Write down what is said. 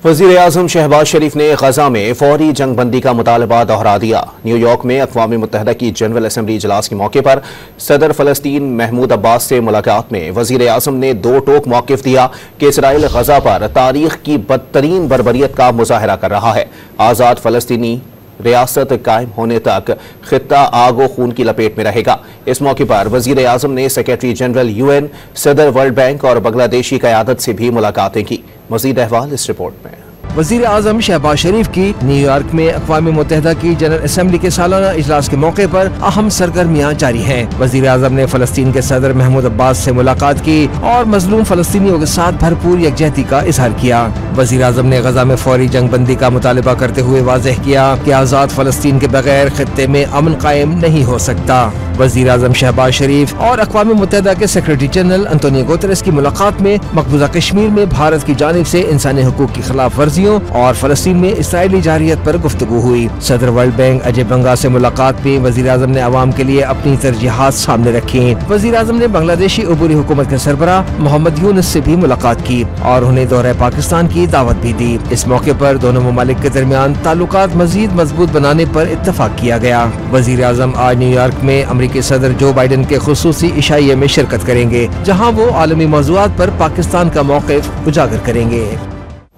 وزیر اعظم شہباز شریف نے غزہ میں فوری جنگ بندی کا مطالبہ دہرا دیا۔ نیو یارک میں اقوام متحدہ کی جنرل اسمبلی اجلاس کے موقع پر صدر فلسطین محمود عباس سے ملاقات میں وزیر اعظم نے دو ٹوک موقف دیا کہ اسرائیل غزہ پر تاریخ کی بدترین بربریت کا مظاہرہ کر رہا ہے۔ آزاد فلسطینی ریاست قائم ہونے تک خطہ آگ و خون کی لپیٹ میں رہے گا۔ اس موقع پر وزیر اعظم نے سیکرٹری جنرل UN، صدر ورلڈ بینک اور بنگلہ دیشی قیادت سے بھی ملاقاتیں کی۔ مزید احوال اس رپورٹ میں۔ وزیر اعظم شہباز شریف کی نیو یارک میں اقوام متحدہ کی جنرل اسمبلی کے سالانہ اجلاس کے موقع پر اہم سرگرمیاں جاری ہیں۔ وزیر اعظم نے فلسطین کے صدر محمود عباس سے ملاقات کی اور مظلوم فلسطینیوں کے ساتھ بھرپور یکجہتی کا اظہار کیا۔ وزیر اعظم نے غزہ میں فوری جنگ بندی کا مطالبہ کرتے ہوئے واضح کیا کہ آزاد فلسطین کے بغیر خطے میں امن قائم نہیں ہو سکتا۔ وزیر اعظم شہباز شریف اور اقوام متحدہ کے سیکرٹری جنرل انتونیو گوتریس کی ملاقات میں مقبوضہ کشمیر میں بھارت کی جانب سے انسانی حقوق کی خلاف ورزیوں اور فلسطین میں اسرائیلی جارحیت پر گفتگو ہوئی۔ صدر ورلڈ بینک اجے بنگا سے ملاقات میں وزیر اعظم نے عوام کے لیے اپنی ترجیحات سامنے رکھی۔ وزیر اعظم نے بنگلہ دیشی عبوری حکومت کے سربراہ محمد یونس سے بھی ملاقات کی اور انہیں دورہ پاکستان کی دعوت بھی دی۔ اس موقع پر دونوں ممالک کے درمیان تعلقات مزید مضبوط بنانے پر اتفاق کیا گیا۔ وزیر اعظم آج نیو یارک میں امریکی صدر جو بائیڈن کے خصوصی عشائیے میں شرکت کریں گے، جہاں وہ عالمی موضوعات پر پاکستان کا موقف اجاگر کریں گے۔